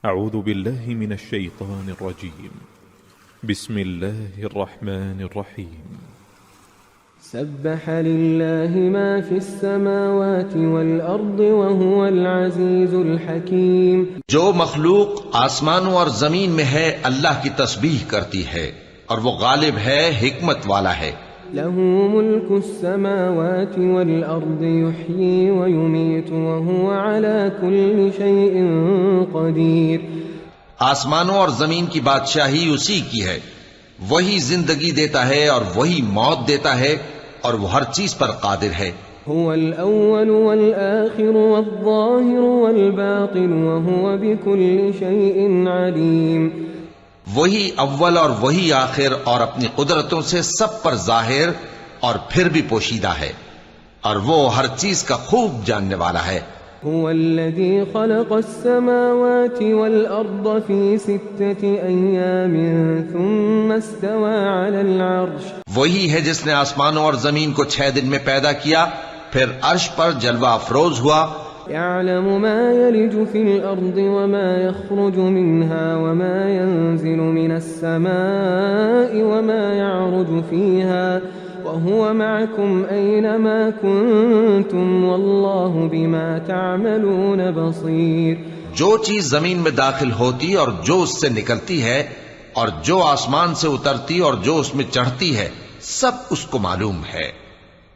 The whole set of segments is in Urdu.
أعوذ بالله من الشيطان الرجيم. بسم الله الرحمن الرحيم. سبح لله ما في السماوات والأرض وهو العزيز الحكيم. جو مخلوق آسمانوں اور زمین میں ہے اللہ کی تسبیح کرتی ہے اور وہ غالب ہے، حکمت والا ہے. له ملك السماوات والأرض يحيي ويميت وهو على كل شيء قدير. آسمانوں اور زمین کی بادشاہی اسی کی ہے، وہی زندگی دیتا ہے اور وہی موت دیتا ہے اور وہ ہر چیز پر قادر ہے. هو الأول والآخر والظاهر والباطن وهو بكل شيء عليم. وہی اول اور وہی آخر اور اپنی قدرتوں سے سب پر ظاہر اور پھر بھی پوشیدہ ہے، اور وہ ہر چیز کا خوب جاننے والا ہے. هو الذي خلق السماوات والأرض في 6 أيام ثم استوى على العرش. وہی ہے جس نے آسمانوں اور زمین کو 6 دن میں پیدا کیا، پھر عرش پر جلوہ افروز ہوا. يعلم ما يلج في الأرض وما يخرج منها وما ينزل من السماء وما يعرج فيها وهو معكم أينما كنتم والله بما تعملون بصير. جو چیز زمین میں داخل ہوتی اور جو اس سے نکلتی ہے اور جو آسمان سے اترتی اور جو اس میں چڑھتی ہے، سب اس کو معلوم ہے،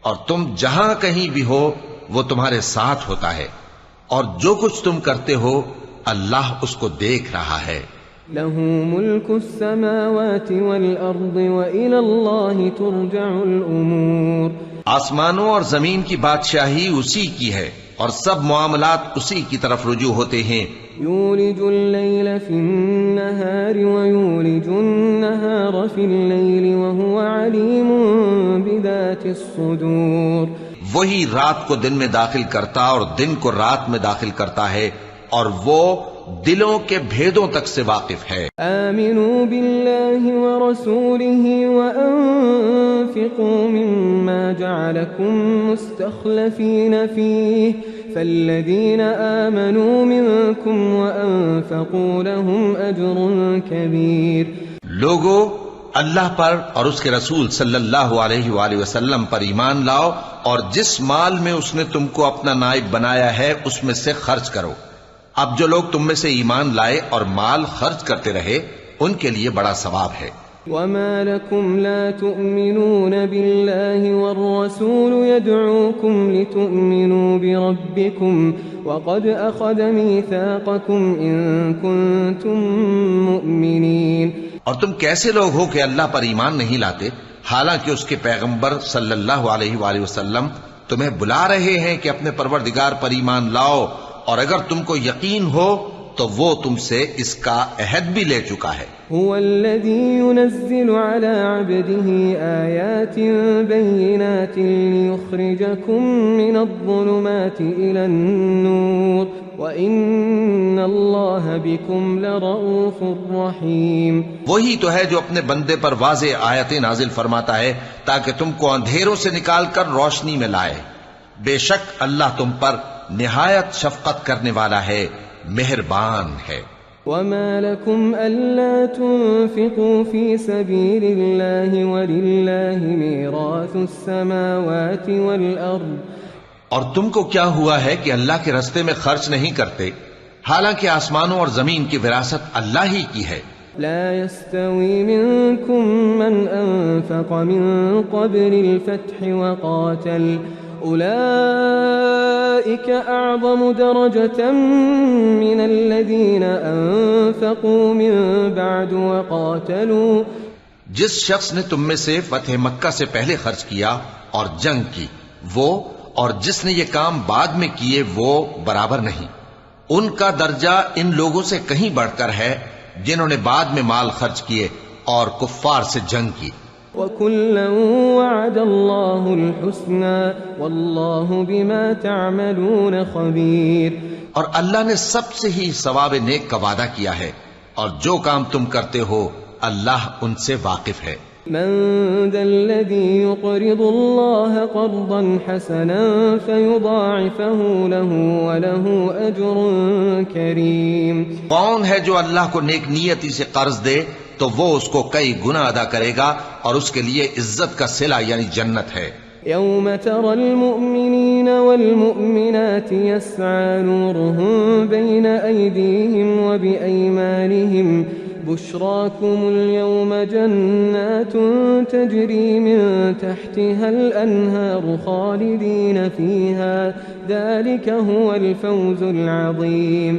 اور تم جہاں کہیں بھی ہو وہ تمہارے ساتھ ہوتا ہے، اور جو کچھ تم کرتے ہو اللہ اس کو دیکھ رہا ہے. له ملك السماوات والأرض وإلى الله ترجع الأمور. آسمانوں اور زمین کی بادشاہی اسی کی ہے اور سب معاملات اسی کی طرف رجوع ہوتے ہیں. يولج الليل في النهار ويولج النهار في الليل وهو عليم بذات الصدور. وہی رات کو دن میں داخل کرتا اور دن کو رات میں داخل کرتا ہے، اور وہ دلوں کے بھیدوں تک سے واقف ہے. آمنوا بالله ورسوله وأنفقوا مما جعلكم مستخلفين فيه فالذين آمنوا منكم وأنفقوا لهم أجر كبير. لوگو، اللہ پر اور اس کے رسول صلی اللہ علیہ وآلہ وسلم پر ایمان لاؤ، اور جس مال میں اس نے تم کو اپنا نائب بنایا ہے اس میں سے خرچ کرو. اب جو لوگ تم میں سے ایمان لائے اور مال خرچ کرتے رہے ان کے لیے بڑا ثواب ہے. وما لكم لا تؤمنون بالله والرسول يدعوكم لتؤمنوا بربكم وقد أخذ ميثاقكم إن كنتم مؤمنين. اور تم کیسے لوگ ہو کہ اللہ پر ایمان نہیں لاتے حالانکہ اس کے پیغمبر صلی اللہ علیہ وآلہ وسلم تمہیں بلا رہے ہیں کہ اپنے پروردگار پر ایمان لاؤ، اور اگر تم کو یقین ہو تو وہ تم سے اس کا عہد بھی لے چکا ہے. هو الذي ينزل على عبده آيات بينات ليخرجكم من الظلمات إلى النور وإن الله بكم لرؤوف رحيم. وہی تو ہے جو اپنے بندے پر واضح آیتیں نازل فرماتا ہے تاکہ تم کو اندھیروں سے نکال کر روشنی میں لائے. بے شک اللہ تم پر نہایت شفقت کرنے والا ہے، مہربان ہے. وما لكم ألا تنفقوا في سبيل الله ولله ميراث السماوات والأرض. اور تم کو کیا ہوا ہے کہ اللہ کے راستے میں خرچ نہیں کرتے حالانکہ آسمانوں اور زمین کی وراثت اللہ ہی کی ہے. لا يستوي منكم من أنفق من قبل الفتح وقاتل أولئك أعظم درجة من الذين أنفقوا من بعد وقاتلوا. جس شخص نے تم میں سے فتح مکہ سے پہلے خرچ کیا اور جنگ کی، وہ اور جس نے یہ کام بعد میں کیے وہ برابر نہیں. ان کا درجہ ان لوگوں سے کہیں بڑھ کر ہے جنہوں نے بعد میں مال خرچ کیے اور کفار سے جنگ کی. وَكُلًّا وَعَدَ اللَّهُ الْحُسْنَى وَاللَّهُ بِمَا تَعْمَلُونَ خَبِيرٌ. اور اللہ نے سب سے ہی ثواب نیک کا وعدہ کیا ہے، اور جو کام تم کرتے ہو اللہ ان سے واقف ہے. من ذا الذي يقرض الله قرضا حسنا فيضاعفه له وله أجر كريم. کون ہے جو اللہ کو نیک نیتی سے قرض دے تو وہ اس کو کئی گنا ادا کرے گا اور اس کے لیے عزت کا صلہ یعنی جنت ہے. يوم ترى المؤمنين والمؤمنات يسعى نورهم بين أيديهم وبأيمانهم بشراكم اليوم جنات تجري من تحتها الأنهار خالدين فيها ذلك هو الفوز العظيم.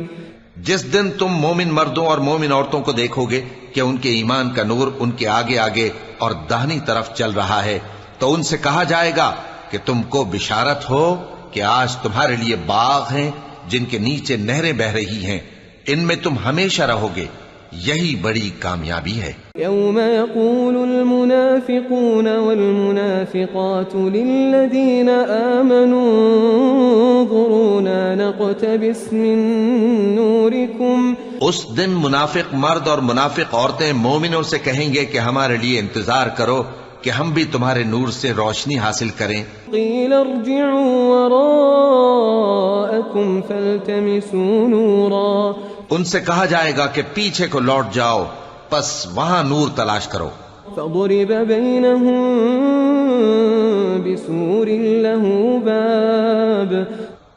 جس دن تم مومن مردوں اور مومن عورتوں کو دیکھو گے کہ ان کے ایمان کا نور ان کے آگے آگے اور داہنی طرف چل رہا ہے تو ان سے کہا جائے گا کہ تم کو بشارت ہو کہ آج تمہارے لیے باغ ہیں جن کے نیچے نہریں بہ رہی ہیں، ان میں تم ہمیشہ رہو گے، یہی بڑی کامیابی ہے. يوم يقول المنافقون والمنافقات للذين آمنوا انظرونا نقتبس من نوركم. اس دن منافق مرد اور منافق عورتیں مومنوں سے کہیں گے کہ ہمارے لیے انتظار کرو کہ ہم بھی تمہارے نور سے روشنی حاصل کریں. قیل ارجعوا وراءکم فالتمسوا نورا. ان سے کہا جائے گا کہ پیچھے کو لوٹ جاؤ، پس وہاں نور تلاش کرو. فضرب بینہم بسور لہ باب.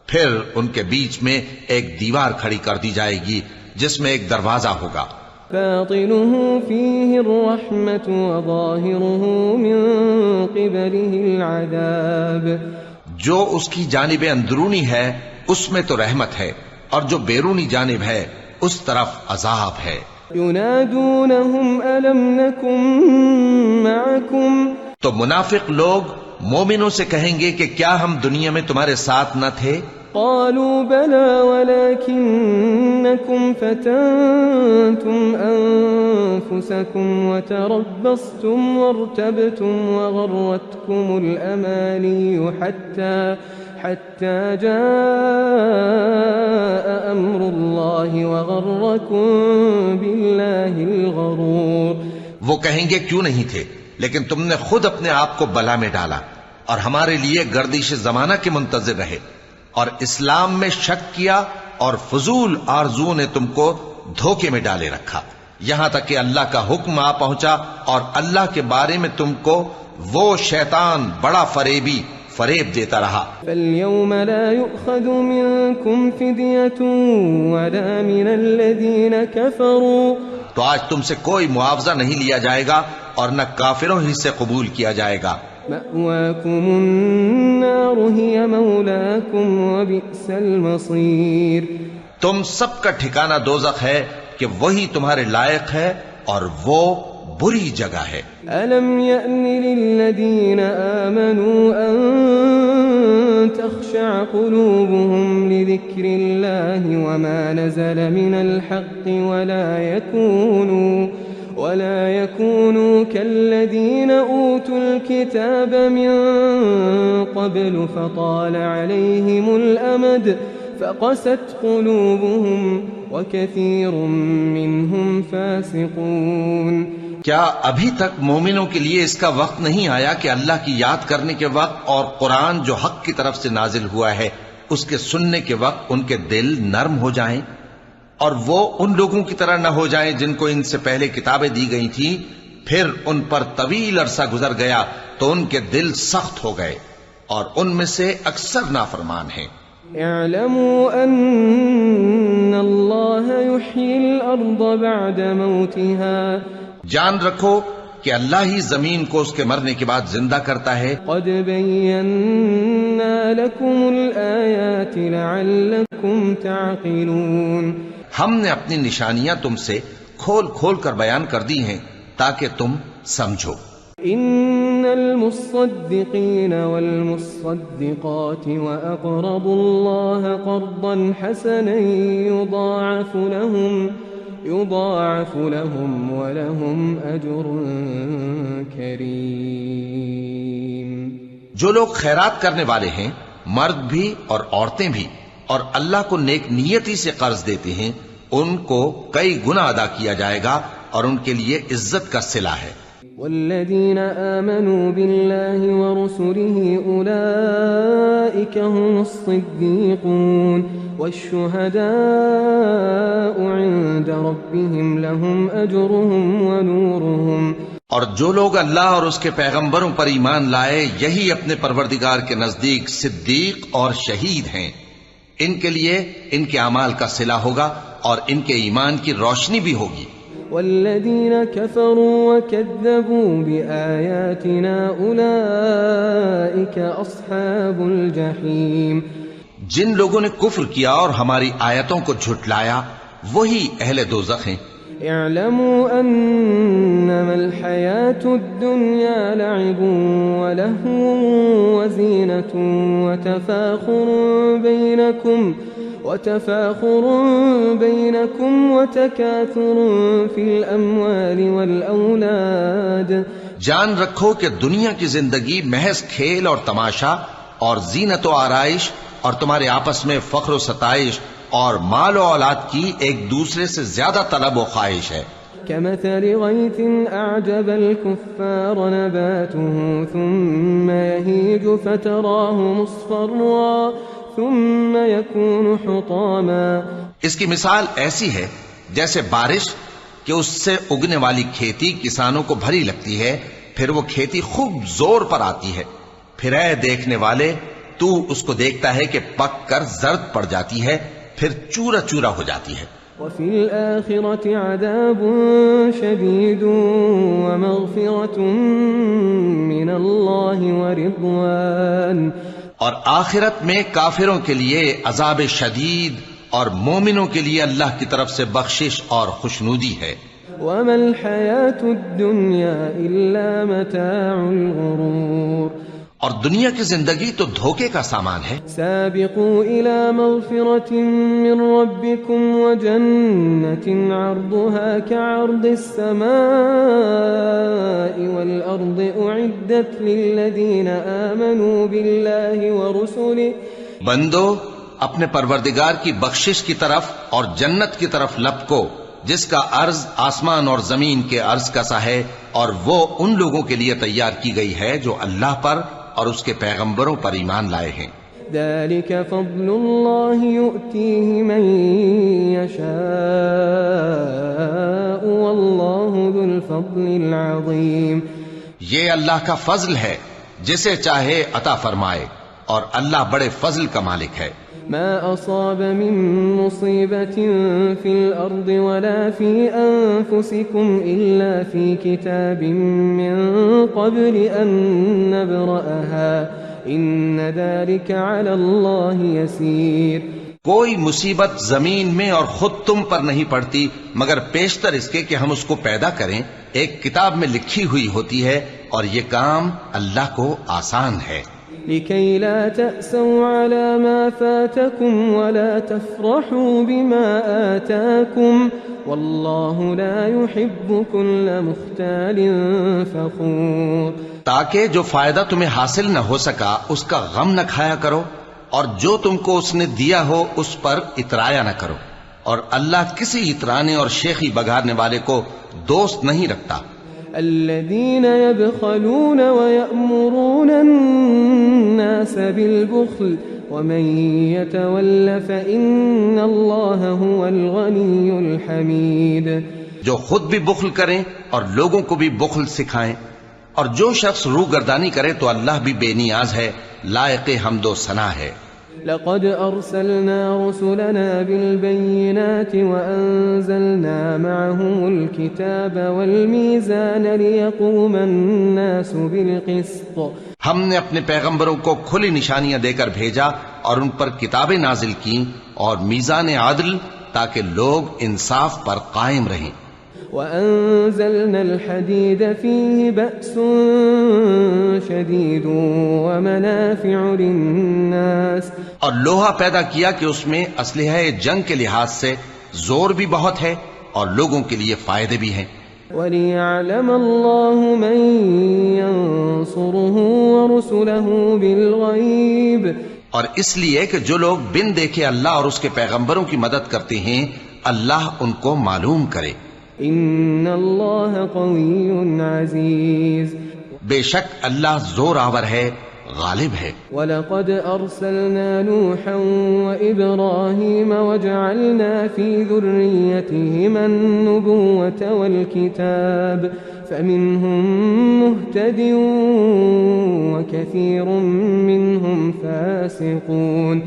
پھر ان کے بیچ میں ایک دیوار کھڑی کر دی جائے گی جس میں ایک دروازہ ہوگا. باطنه فيه الرحمة وظاهره من قبله العذاب. جو اس کی جانب اندرونی ہے اس میں تو رحمت ہے اور جو بیرونی جانب ہے اس طرف عذاب ہے. ينادونهم ألم نكن معكم. تو منافق لوگ مومنوں سے کہیں گے کہ کیا ہم دنیا میں تمہارے ساتھ نہ تھے؟ قالوا بلى ولكنكم فتنتم أنفسكم وتربصتم وارتبتم وغرتكم الأماني حتى جاء أمر الله وغركم بالله الغرور. وہ کہیں گے کیوں نہیں تھے، لیکن تم نے خود اپنے آپ کو بلا میں ڈالا اور ہمارے لیے گردش زمانہ کے منتظر رہے اور اسلام میں شک کیا اور فضول آرزو نے تم کو دھوکے میں ڈالے رکھا، یہاں تک کہ اللہ کا حکم آ پہنچا اور اللہ کے بارے میں تم کو وہ شیطان بڑا فریبی فریب دیتا رہا. فَالْيَوْمَ لَا يُؤْخَذُ مِنْكُمْ فِدْيَةٌ وَلَا مِنَ الَّذِينَ كَفَرُوا. تو آج تم سے کوئی معاوضہ نہیں لیا جائے گا اور نہ کافروں ہی سے قبول کیا جائے گا. مأواكم النار هي مولاكم وبئس المصير. تم سب کا ٹھکانہ دوزخ ہے کہ وہی تمہارے لائق ہے اور وہ بری جگہ ہے. ألم يأن للذين آمنوا أن تخشع قلوبهم لذكر الله وما نزل من الحق ولا يكونوا كالذين أوتوا الكتاب من قبل فطال عليهم الأمد فقست قلوبهم وكثير منهم فاسقون. کیا ابھی تک مومنوں کے لیے اس کا وقت نہیں آیا کہ اللہ کی یاد کرنے کے وقت اور قرآن جو حق کی طرف سے نازل ہوا ہے اس کے سننے کے وقت ان کے دل نرم ہو جائیں اور وہ ان لوگوں کی طرح نہ ہو جائیں جن کو ان سے پہلے کتابیں دی گئی تھیں، پھر ان پر طویل عرصہ گزر گیا تو ان کے دل سخت ہو گئے اور ان میں سے اکثر نافرمان ہیں. اعلموا ان اللہ یحیی الارض بعد موتها. جان رکھو کہ اللہ ہی زمین کو اس کے مرنے کے بعد زندہ کرتا ہے. قد بینا لکم الآیات لعلکم تعقلون. ہم نے اپنی نشانیاں تم سے کھول کھول کر بیان کر دی ہیں تاکہ تم سمجھو. ان المصدقین والمصدقات واقرضوا اللہ قرضا حسنا يضاعف لهم ولهم اجر کریم. جو لوگ خیرات کرنے والے ہیں، مرد بھی اور عورتیں بھی، اور اللہ کو نیک نیتی سے قرض دیتے ہیں، ان کو کئی گنا ادا کیا جائے گا اور ان کے لیے عزت کا صلہ ہے. والذين آمنوا بالله ورسله أولئك هم الصديقون والشهداء عند ربهم لهم أجرهم ونورهم. اور جو لوگ اللہ اور اس کے پیغمبروں پر ایمان لائے یہی اپنے پروردگار کے نزدیک صدیق اور شہید ہیں. ان کے لیے ان کے اعمال کا صلہ ہوگا اور ان کے ایمان کی روشنی بھی ہوگی. والذين كفروا وكذبوا بآياتنا أولئك أصحاب الجحيم. جن لوگوں نے کفر کیا اور ہماری آیتوں کو جھٹلایا وہی اہل دوزخ ہیں. اعلموا انما الحياة الدنيا لعب ولهو وزينة وتفاخر بينكم وتكاثر في الأموال والأولاد. جان رکھو کہ دنیا کی زندگی محض کھیل اور تماشا اور زینت و آرائش اور تمہارے آپس میں فخر و ستائش اور مال و اولاد کی ایک دوسرے سے زیادہ طلب و خواہش ہے. كمثل غيث أعجب الكفار نباته ثم يهيج فتراه مصفرا ثم يكون حطاما. اس کی مثال ایسی ہے جیسے بارش کہ اس سے اگنے والی کھیتی کسانوں کو بھری لگتی ہے، پھر وہ کھیتی خوب زور پر آتی ہے، پھر اے دیکھنے والے تو اس کو دیکھتا ہے کہ پک کر زرد پڑ جاتی ہے، پھر چورا چورا ہو جاتی ہے. وفي الآخرة عذاب شديد ومغفرة من الله ورضوان. اور آخرت میں کافروں کے لیے عذاب شدید اور مومنوں کے لیے اللہ کی طرف سے بخشش اور خوشنودی ہے. وما الحياة الدنيا إلا متاع الغرور. اور دنیا کی زندگی تو دھوکے کا سامان ہے. سابقوا إلى مغفرة من ربكم وجنة عرضها كعرض السماء والأرض أعدت للذين آمنوا بالله ورسله. بندو اپنے پروردگار کی بخشش کی طرف اور جنت کی طرف لپکو جس کا عرض آسمان اور زمین کے عرض کا سا ہے، اور وہ ان لوگوں کے لیے تیار کی گئی ہے جو اللہ پر اور اس کے پیغمبروں پر ایمان لائے ہیں. ذلك فضل الله يؤتيه من يشاء والله ذو الفضل العظيم. یہ اللہ کا فضل ہے جسے چاہے عطا فرمائے، اور اللہ بڑے فضل کا مالک ہے. ما أصاب من مصيبة في الأرض ولا في أنفسكم إلا في كتاب من قبل أن نبرأها إن ذلك على الله يسير. کوئی مصیبت زمین میں اور خود تم پر نہیں پڑتی مگر پیشتر اس کے کہ ہم اس کو پیدا کریں ایک کتاب میں لکھی ہوئی ہوتی ہے، اور یہ کام اللہ کو آسان ہے. لكي لا تأسوا على ما فاتكم ولا تفرحوا بما آتاكم والله لا يحب كل مختال فخور. تاکہ جو فائدہ تمہیں حاصل نہ ہو سکا اس کا غم نہ کھایا کرو، اور جو تم کو اس نے دیا ہو اس پر اترایا نہ کرو، اور اللہ کسی اترانے اور شیخی بگاڑنے والے کو دوست نہیں رکھتا. الذين يبخلون ويأمرون الناس بالبخل ومن يتول فإن الله هو الغني الحميد. جو خود بھی بخل کریں اور لوگوں کو بھی بخل سکھائیں، اور جو شخص روگردانی کرے تو اللہ بھی بے نیاز ہے، لائق حمد و ثنا ہے. لقد أرسلنا رسلنا بالبينات وأنزلنا معهم الكتاب والميزان ليقوم الناس بالقسط. ہم نے اپنے پیغمبروں کو کھلی نشانیاں دے کر بھیجا اور ان پر کتابیں نازل کیں اور میزان عدل تاکہ لوگ انصاف پر قائم رہیں. وأنزلنا الحديد فيه بأس شديد ومنافع للناس. اور لوہا پیدا کیا کہ اس میں اسلحہ جنگ کے لحاظ سے زور بھی بہت ہے اور لوگوں کے لیے فائدے بھی ہیں. وَلِيَعْلَمَ اللَّهُ مَن يَنصُرُهُ وَرُسُلَهُ بِالْغَيْبِ. اور اس لیے کہ جو لوگ بن دیکھے اللہ اور اس کے پیغمبروں کی مدد کرتے ہیں اللہ ان کو معلوم کرے. إن الله قوي عزيز. بے شک اللہ زور آور ہے، غالب ہے. وَلَقَدْ أَرْسَلْنَا نُوحًا وَإِبْرَاهِيمَ وَجَعَلْنَا فِي ذُرِّيَّتِهِمَا النُّبُوَّةَ وَالْكِتَابَ فَمِنْهُمْ مُهْتَدٍ وَكَثِيرٌ مِّنْهُمْ فَاسِقُونَ.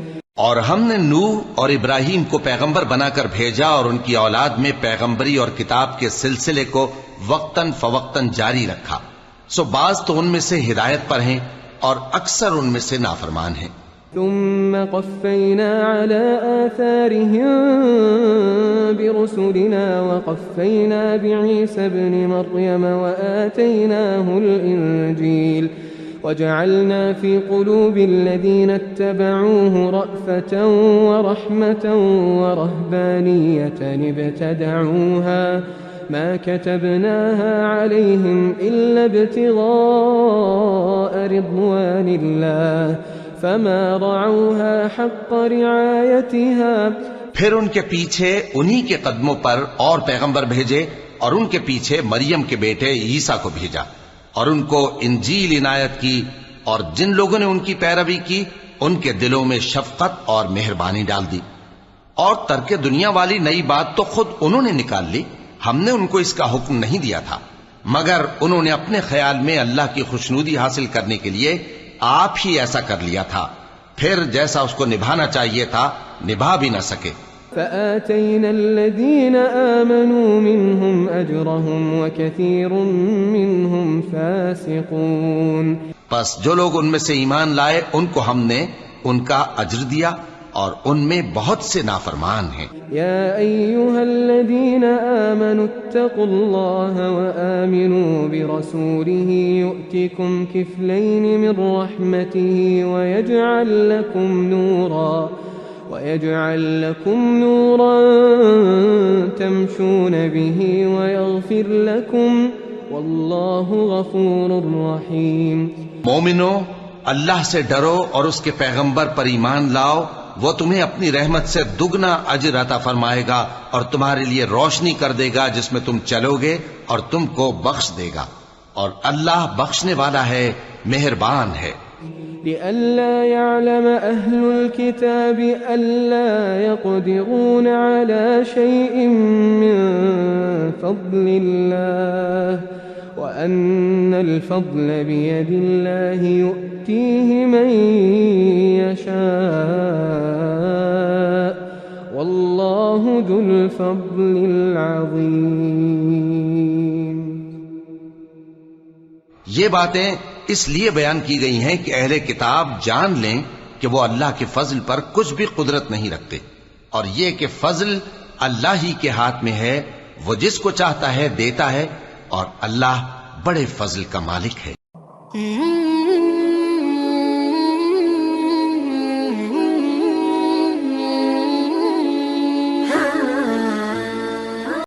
اور ہم نے نوح اور ابراہیم کو پیغمبر بنا کر بھیجا اور ان کی اولاد میں پیغمبری اور کتاب کے سلسلے کو وقتاً فوقتاً جاری رکھا. سو بعض تو ان میں سے ہدایت پر ہیں اور اکثر ان میں سے نافرمان ہیں. ثم قفينا على آثارهم برسلنا وقفينا بعيسى ابن مريم وآتيناه الإنجيل وجعلنا في قلوب الذين اتبعوه رأفة ورحمة ورهبانية ابتدعوها ما كتبناها عليهم إلا ابتغاء رضوان الله فما رعوها حق رعايتها. پھر ان کے پیچھے انہی کے قدموں پر اور پیغمبر بھیجے اور ان کے پیچھے مریم کے بیٹے عیسیٰ کو بھیجا اور ان کو انجیل عنایت کی، اور جن لوگوں نے ان کی پیروی کی ان کے دلوں میں شفقت اور مہربانی ڈال دی. اور ترک دنیا والی نئی بات تو خود انہوں نے نکال لی، ہم نے ان کو اس کا حکم نہیں دیا تھا، مگر انہوں نے اپنے خیال میں اللہ کی خوشنودی حاصل کرنے کے لیے آپ ہی ایسا کر لیا تھا، پھر جیسا اس کو نبھانا چاہیے تھا نبھا بھی نہ سکے. فآتينا الذين آمنوا منهم أجرهم وكثير منهم فاسقون. پس جو لوگ ان میں سے ایمان لائے ان کو ہم نے ان کا اجر دیا اور ان میں بہت سے نافرمان ہیں. يا أيها الذين آمنوا اتقوا الله وآمنوا برسوله يؤتكم كفلين من رحمته ويجعل لكم نورا تمشون به ويغفر لكم والله غفور رحيم. مومنو، اللہ سے ڈرو اور اس کے پیغمبر پر ایمان لاؤ، وہ تمہیں اپنی رحمت سے دگنا اجر عطا فرمائے گا اور تمہارے لیے روشنی کر دے گا جس میں تم چلو گے اور تم کو بخش دے گا، اور اللہ بخشنے والا ہے، مہربان ہے. لئلا يعلم أهل الكتاب ألا يقدرون على شيء من فضل الله وأن الفضل بيد الله يؤتيه من يشاء والله ذو الفضل العظيم. یہ باتیں اس لیے بیان کی گئی ہیں کہ اہل کتاب جان لیں کہ وہ اللہ کے فضل پر کچھ بھی قدرت نہیں رکھتے، اور یہ کہ فضل اللہ ہی کے ہاتھ میں ہے، وہ جس کو چاہتا ہے دیتا ہے، اور اللہ بڑے فضل کا مالک ہے.